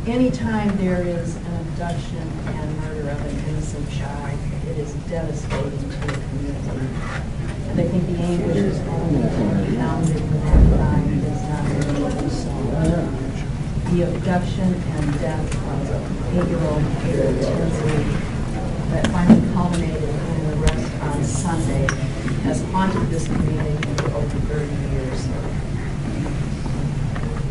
Anytime there is an abduction and murder of an innocent child, it is devastating to the community. And I think the anguish is only compounded when that crime is not really solved. The abduction and death of 8-year-old Kira Tinsley that finally culminated in an arrest on Sunday has haunted this community for over 30 years.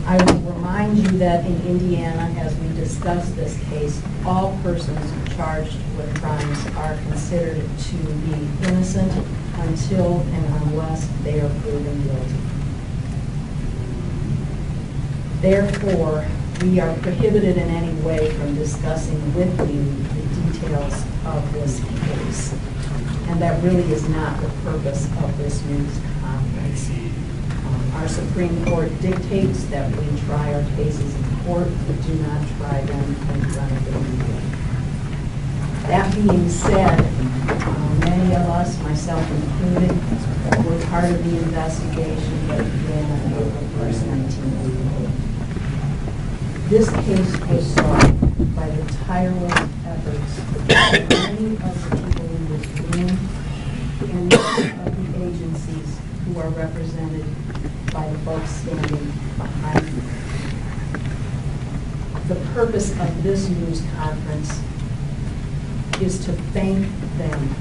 I will remind you that in Indiana, as we discuss this case, all persons charged with crimes are considered to be innocent until and unless they are proven guilty. Therefore, we are prohibited in any way from discussing with you the details of this case. And that really is not the purpose of this news conference. Our Supreme Court dictates that we try our cases in court, but do not try them in front of the media. That being said, many of us, myself included, were part of the investigation that began on April 1st, 1988. This case was solved by the tireless efforts of many of the people in this room and many of the agencies who are represented by the folks standing behind me. The purpose of this news conference is to thank them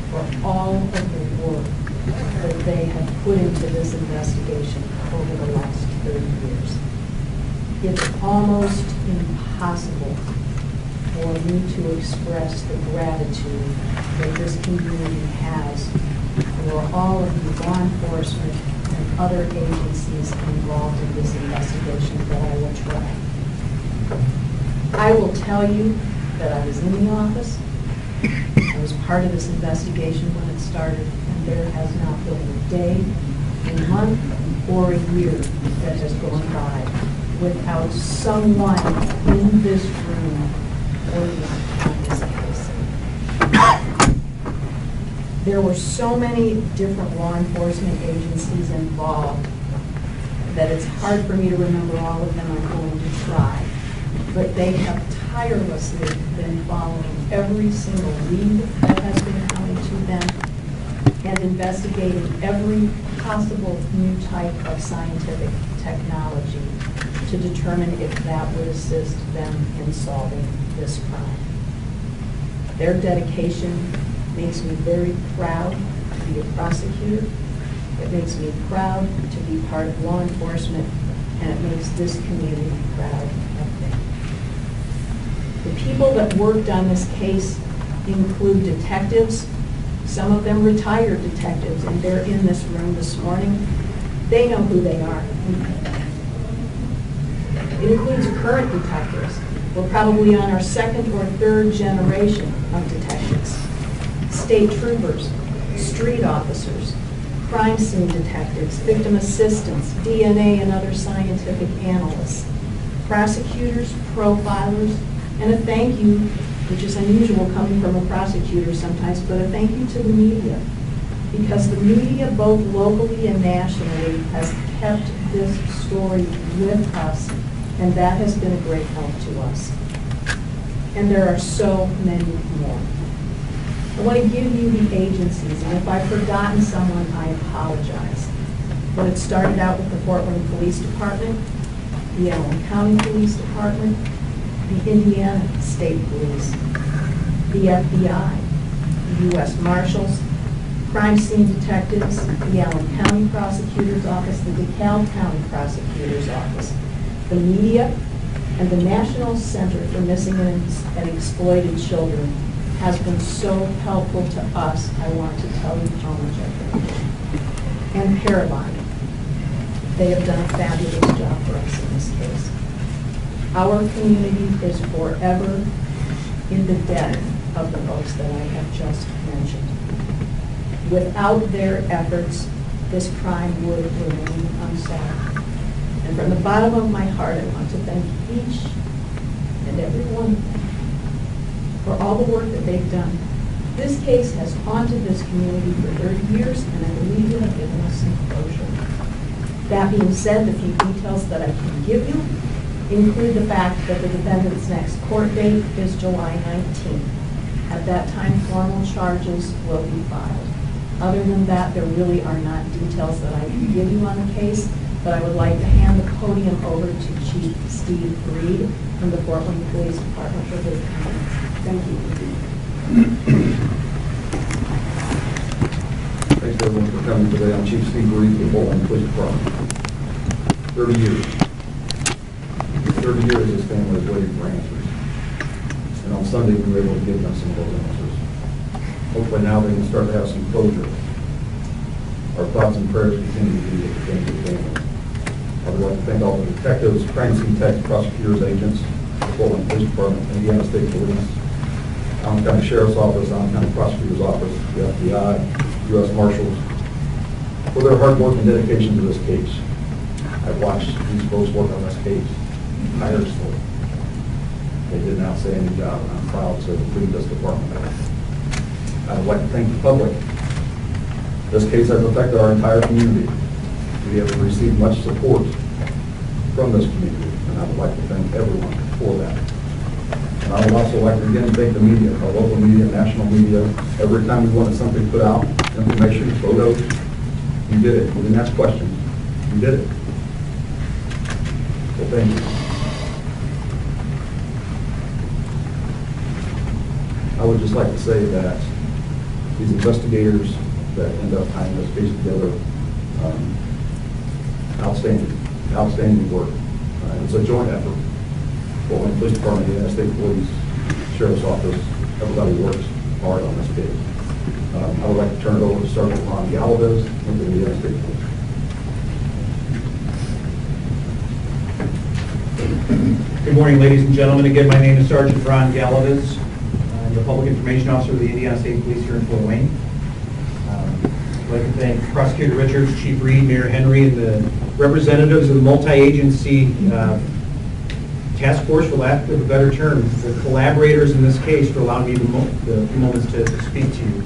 for all of the work that they have put into this investigation over the last 30 years. It's almost impossible for me to express the gratitude that this community has for all of the law enforcement and other agencies involved in this investigation that I will try. I will tell you that I was in the office. I was part of this investigation when it started, and there has not been a day, a month, or a year that has gone by without someone in this room working on this case. There were so many different law enforcement agencies involved that it's hard for me to remember all of them. I'm going to try. But they have tirelessly been following every single lead that has been coming to them and investigating every possible new type of scientific technology to determine if that would assist them in solving this crime. Their dedication makes me very proud to be a prosecutor. It makes me proud to be part of law enforcement, and it makes this community proud of them. The people that worked on this case include detectives, some of them retired detectives, and they're in this room this morning. They know who they are. It includes current detectives. We're probably on our second or third generation of detectives. State troopers, street officers, crime scene detectives, victim assistants, DNA and other scientific analysts, prosecutors, profilers, and a thank you, which is unusual coming from a prosecutor sometimes, but a thank you to the media. Because the media, both locally and nationally, has kept this story with us, and that has been a great help to us. And there are so many more. I want to give you the agencies, and if I've forgotten someone, I apologize. But it started out with the Fort Wayne Police Department, the Allen County Police Department, the Indiana State Police, the FBI, the U.S. Marshals, crime scene detectives, the Allen County Prosecutor's Office, the DeKalb County Prosecutor's Office, the media, and the National Center for Missing and Exploited Children has been so helpful to us. I want to tell you how much I appreciate. And Parabon, they have done a fabulous job for us in this case. Our community is forever in the debt of the folks that I have just mentioned. Without their efforts, this crime would remain unsolved. And from the bottom of my heart, I want to thank each and every one of them for all the work that they've done. This case has haunted this community for 30 years, and I believe you have given us some closure. That being said, the few details that I can give you include the fact that the defendant's next court date is July 19th. At that time, formal charges will be filed. Other than that, there really are not details that I can give you on the case, but I would like to hand the podium over to Chief Steve Reed from the Fort Wayne Police Department for his comments. Thank you. Thanks everyone for coming today. I'm Chief Steve Reed with the Fort Wayne Police Department. 30 years. 30 years this family has waited for answers. And on Sunday we were able to give them some of those answers. Hopefully now they can start to have some closure. Our thoughts and prayers continue to be with the family. I would like to thank all the detectives, crime scene techs, prosecutors, agents, the Fort Wayne Police Department, Indiana State Police, Allen County Sheriff's Office, Allen County Prosecutor's Office, the FBI, U.S. Marshals, for their hard work and dedication to this case. I've watched these folks work on this case tirelessly. They did an outstanding job, and I'm proud to lead this department. I would like to thank the public. This case has affected our entire community. We have received much support from this community, and I would like to thank everyone for that. And I would also like to again thank the media, our local media, national media. Every time we wanted something put out, information, photos, you did it. You didn't ask questions. You did it. So thank you. I would just like to say that these investigators that end up tying this case together, outstanding work. It's a joint effort. Fort Wayne Police Department, the United States Police, Sheriff's Office, everybody works hard on this case. I would like to turn it over to Sergeant Ron Galvez from the United States Police. Good morning, ladies and gentlemen. Again, my name is Sergeant Ron Galvez. I'm the Public Information Officer of the Indiana State Police here in Fort Wayne. I'd like to thank Prosecutor Richards, Chief Reed, Mayor Henry, and the representatives of the multi-agency task force, for lack of a better term, the collaborators in this case, for allowing me the few moments to speak to you.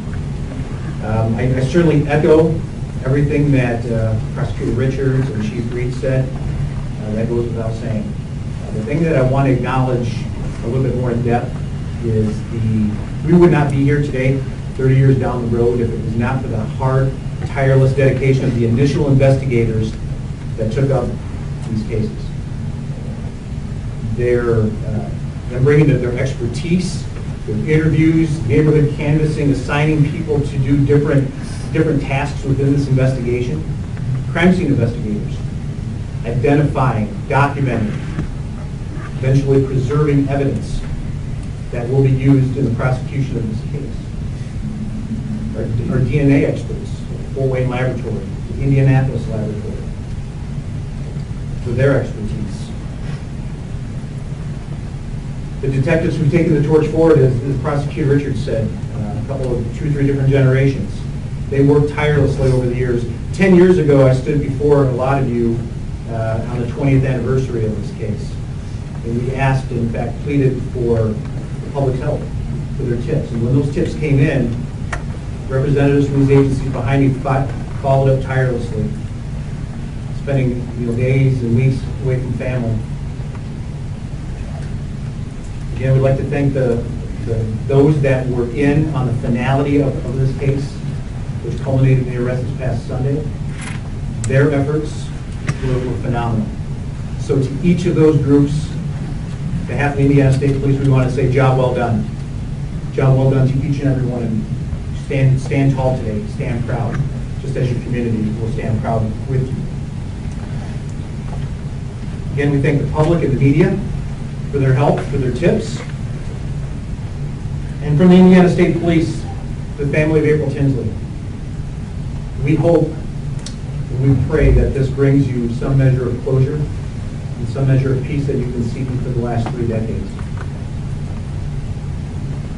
I certainly echo everything that Prosecutor Richards and Chief Reed said. That goes without saying. The thing that I want to acknowledge a little bit more in depth is we would not be here today 30 years down the road if it was not for the hard, tireless dedication of the initial investigators that took up these cases. They're bringing their expertise, their interviews, neighborhood canvassing, assigning people to do different tasks within this investigation. Crime scene investigators, identifying, documenting, eventually preserving evidence that will be used in the prosecution of this case. Our DNA experts, Fort Wayne Laboratory, the Indianapolis Laboratory, for their expertise. The detectives who've taken the torch forward, as Prosecutor Richards said, a couple of 2 or 3 different generations. They worked tirelessly over the years. 10 years ago, I stood before a lot of you on the 20th anniversary of this case. And we asked, in fact, pleaded for the public's help, for their tips. And when those tips came in, representatives from these agencies behind me followed up tirelessly, spending days and weeks away from family. Again, we'd like to thank those that were in on the finality of this case, which culminated in the arrest this past Sunday. Their efforts were phenomenal. So to each of those groups, on behalf of the Indiana State Police, we want to say job well done. Job well done to each and every one of you. Stand tall today, stand proud, just as your community will stand proud with you. Again, we thank the public and the media for their help, for their tips. And from the Indiana State Police, the family of April Tinsley, we hope and we pray that this brings you some measure of closure and some measure of peace that you've been seeking for the last 3 decades.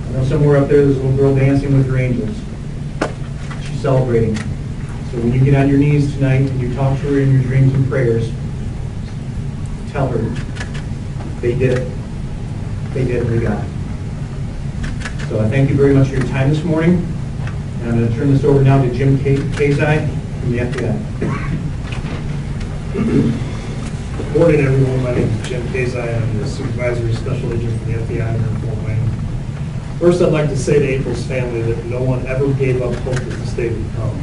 I know somewhere up there there's a little girl dancing with her angels. She's celebrating. So when you get on your knees tonight and you talk to her in your dreams and prayers, tell her they did it. They did it. They got it. So I thank you very much for your time this morning. And I'm going to turn this over now to Jim Kazai from the FBI. Morning, everyone. My name is Jim Kazai. I'm the supervisory special agent for the FBI here in Fort Wayne. First, I'd like to say to April's family that no one ever gave up hope that this day would come,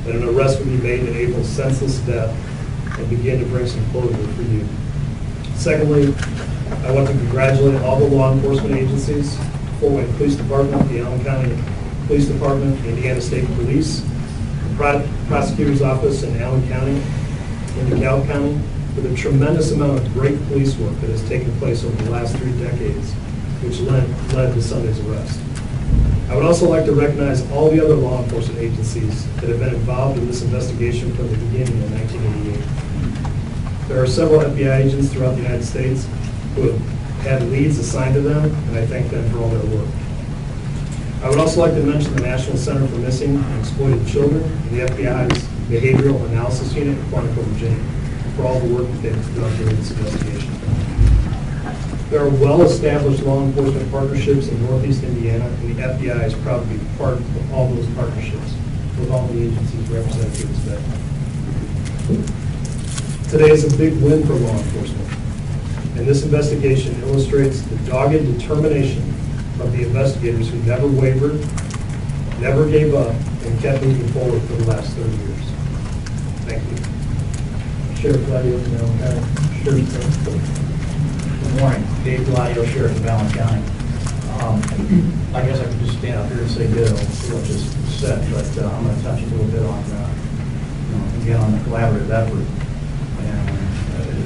that an arrest would be made in April's senseless death and begin to bring some closure for you. Secondly, I want to congratulate all the law enforcement agencies, Fort Wayne Police Department, the Allen County Police Department, the Indiana State Police, the Prosecutor's Office in Allen County, in DeKalb County, for the tremendous amount of great police work that has taken place over the last 3 decades, which led to Sunday's arrest. I would also like to recognize all the other law enforcement agencies that have been involved in this investigation from the beginning in 1988. There are several FBI agents throughout the United States who have had leads assigned to them, and I thank them for all their work. I would also like to mention the National Center for Missing and Exploited Children and the FBI's Behavioral Analysis Unit in Quantico, Virginia, for all the work that they've done during this investigation. There are well-established law enforcement partnerships in Northeast Indiana, and the FBI is proud to be part of all those partnerships with all the agencies represented here today. Today is a big win for law enforcement, and this investigation illustrates the dogged determination of the investigators who never wavered, never gave up, and kept moving forward for the last 30 years. Thank you. Sheriff Gladio, Sheriff. Good morning, Dave Gladio, Sheriff of Allen County. I guess I could just stand up here and say ditto to what just said, but I'm going to touch a little bit on, again, on the collaborative effort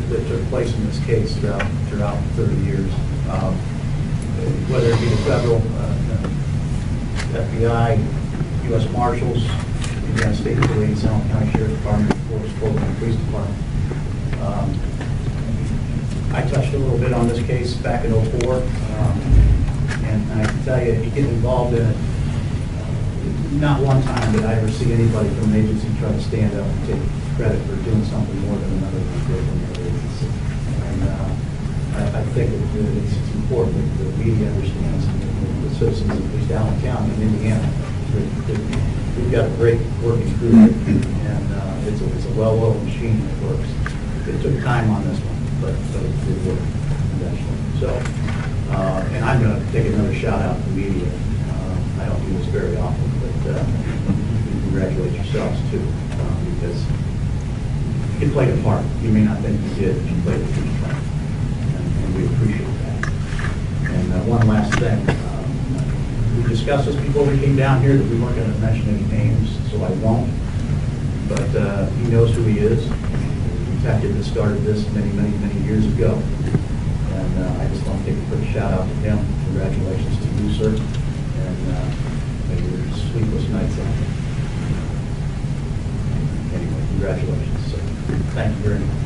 that took place in this case throughout 30 years. Whether it be the federal, FBI, U.S. Marshals, Indiana State Police, Allen County Sheriff's Department, Fort Wayne Police Department. I touched a little bit on this case back in '04, and I can tell you, you get involved in it, not one time did I ever see anybody from an agency try to stand up and take credit for doing something more than another agency. And I think it's important that the media understands, and the citizens of at least Allen County and Indiana, that we've got a great working crew, and it's a well-oiled machine that works. It took time on this one, but it did work eventually. So, and I'm going to take another shout out to the media. I don't do this very often, but you congratulate yourselves too, because you played a part. You may not think you did, but you played a huge part, and we appreciate that. And one last thing, we discussed this before we came down here that we weren't going to mention any names, so I won't. But he knows who he is. Detective that started this many years ago. And I just want to take a quick shout out to him. Congratulations to you, sir. And may your sleepless nights out. Anyway, congratulations, sir. Thank you very much.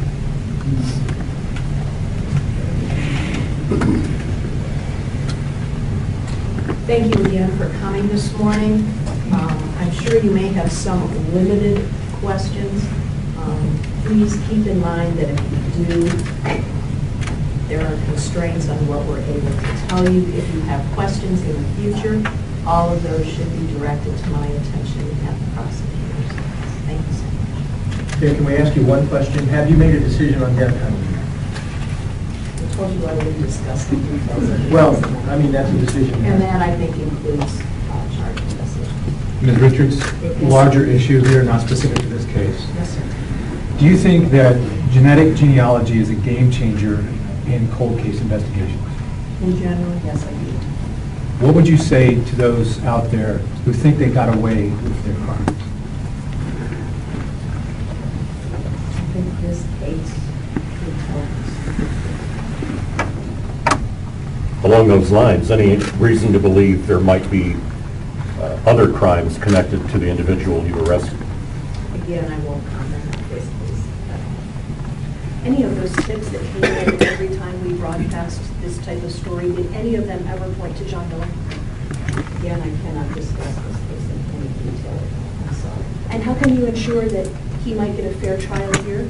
Thank you again for coming this morning. I'm sure you may have some limited questions. Please keep in mind that if you do, there are constraints on what we're able to tell you. If you have questions in the future, all of those should be directed to my attention at the prosecutor's office. Thank you so much. Okay, can we ask you one question? Have you made a decision on death penalty? I told you I would discuss the details. Well, I mean, that's a decision. And that, I think, includes charging decisions. Ms. Richards, larger issue here, not specific to this case. Yes, sir. Do you think that genetic genealogy is a game changer in cold case investigations? In general, yes, I do. What would you say to those out there who think they got away with their crimes? I think this case would help us. Along those lines, any reason to believe there might be other crimes connected to the individual you arrested? Again, I won't comment on this case. Any of those tips that came in every time we broadcast this type of story, did any of them ever point to John Miller? Again, I cannot discuss this case in any detail. I'm sorry. And how can you ensure that he might get a fair trial here?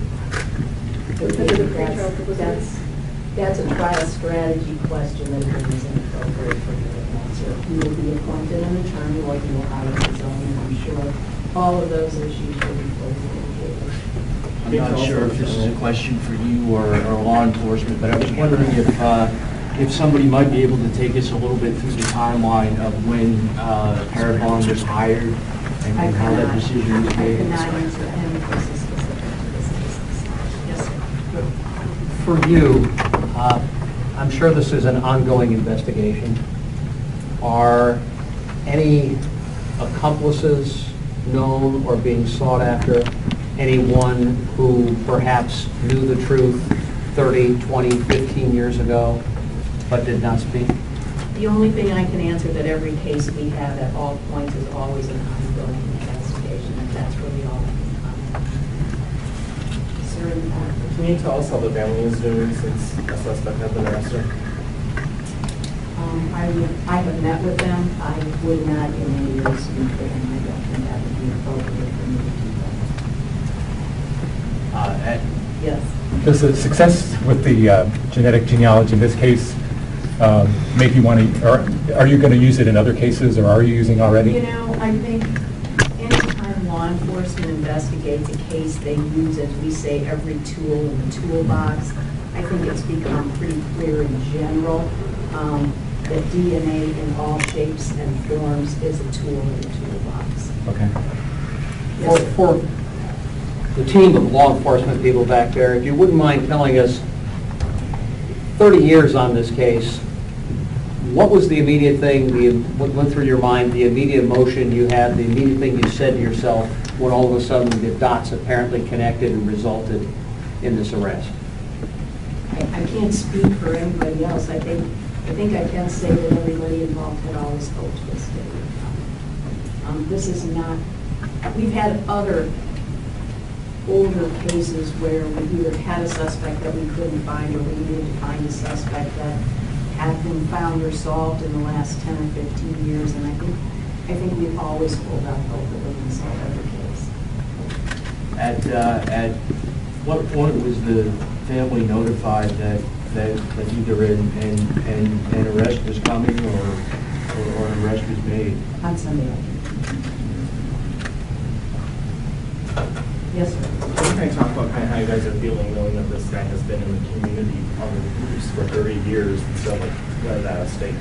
That's a trial strategy question that is inappropriate for me to answer. He will be appointed an attorney, or he will hire his own, and I'm sure all of those issues will be fully litigated. I'm not sure if this is a question for you or law enforcement, but I was wondering if somebody might be able to take us a little bit through the timeline of when Parabon was hired and how that decision was I made. cannot answer any questions specific to this case. Yes, sir. For you, I'm sure this is an ongoing investigation. Are any accomplices known or being sought after? Anyone who perhaps knew the truth 30, 20, 15 years ago, but did not speak? The only thing I can answer that every case we have at all points is always an ongoing investigation, and that's really all I can comment. Sir, Can you tell us how the family is doing since a suspect has been arrested? I have met with them. I would not in any way speak for them. I don't think that would be appropriate for me to do that. Yes. Does the success with the genetic genealogy in this case make you want to, or are you going to use it in other cases, or are you using already? You know, I think anytime law enforcement investigates a case, they use, as we say, every tool in the toolbox. I think it's become pretty clear in general that DNA in all shapes and forms is a tool in the toolbox. Okay. Yes, sir. For the team of law enforcement people back there, if you wouldn't mind telling us, 30 years on this case, what was the immediate thing, what went through your mind, the immediate emotion you had, the immediate thing you said to yourself when all of a sudden the dots apparently connected and resulted in this arrest? I can't speak for anybody else. I think I can say that everybody involved had always hoped this day would come. This is not, we've had other older cases where we either had a suspect that we couldn't find, or we needed to find a suspect that had been found or solved in the last 10 or 15 years, and I think we've always hold out hope that we can solve every case. At what point was the family notified that either an arrest was coming or an arrest was made? On Sunday. Yes, sir. Can you talk about kind of how you guys are feeling knowing that this guy has been in the community on the loose for 30 years and so like let out of state?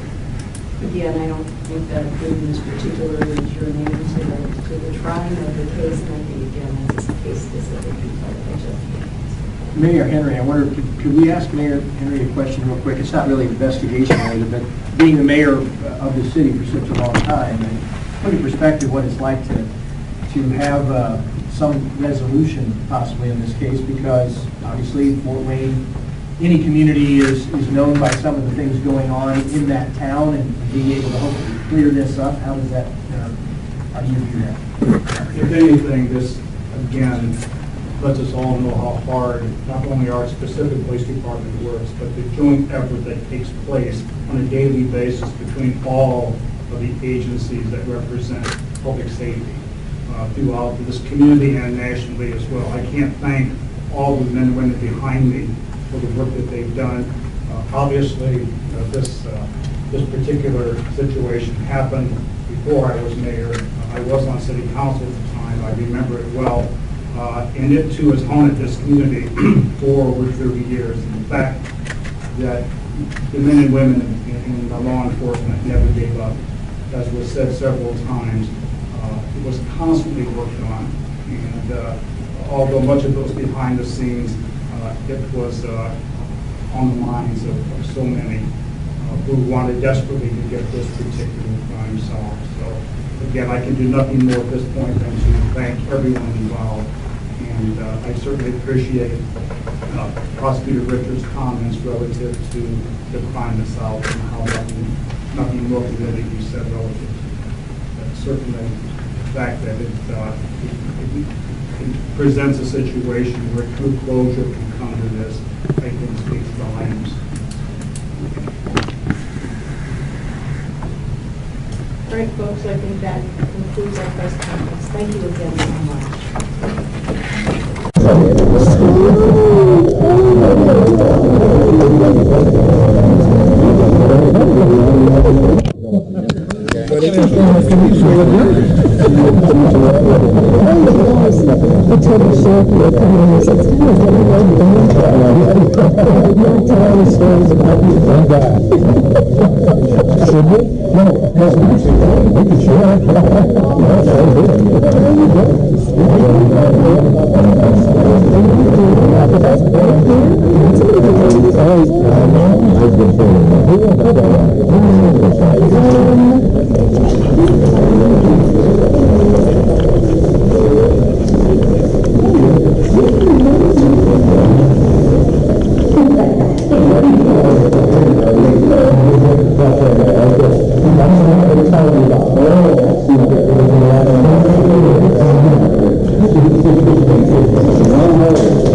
Again, I don't think that giving this particular germane to the trying of the case, and I think, again, that's a case-specific detail that I just can't answer. Mayor Henry, I wonder, could we ask Mayor Henry a question real quick? It's not really investigation related, but being the mayor of the city for such a long time, and put in perspective what it's like to have some resolution possibly in this case, because obviously Fort Wayne, any community is known by some of the things going on in that town, and being able to hopefully clear this up. How does that, how do you view that? If anything, this, again, lets us all know how hard not only our specific police department works, but the joint effort that takes place on a daily basis between all of the agencies that represent public safety throughout this community and nationally as well. I can't thank all the men and women behind me for the work that they've done. Obviously, this particular situation happened before I was mayor. I was on city council at the time. I remember it well. And it too has haunted this community for over 30 years. And the fact that the men and women in the law enforcement never gave up, as was said several times, it was constantly worked on. And although much of it was behind the scenes, it was on the minds of so many who wanted desperately to get this particular crime solved. So again, I can do nothing more at this point than to thank everyone involved. And I certainly appreciate Prosecutor Richards' comments relative to the crime itself and how nothing more can really be said relative to that. But certainly the fact that it presents a situation where true closure can come to this, I think speaks volumes. All right, folks, I think that concludes our press conference. Thank you again so much.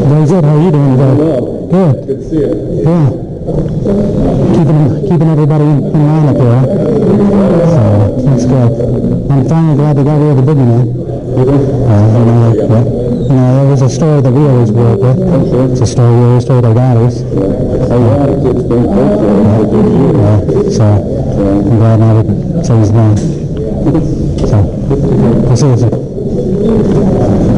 Very good. How are you doing today? Good. Good to see you. Yeah. Keeping everybody in line up here, huh? So, that's good. I'm finally glad they got rid of the boogeyman. It was a store that we always grew up with. It's a store we always told our daughters. So, I'm glad now that so he's gone. So, we'll see you soon.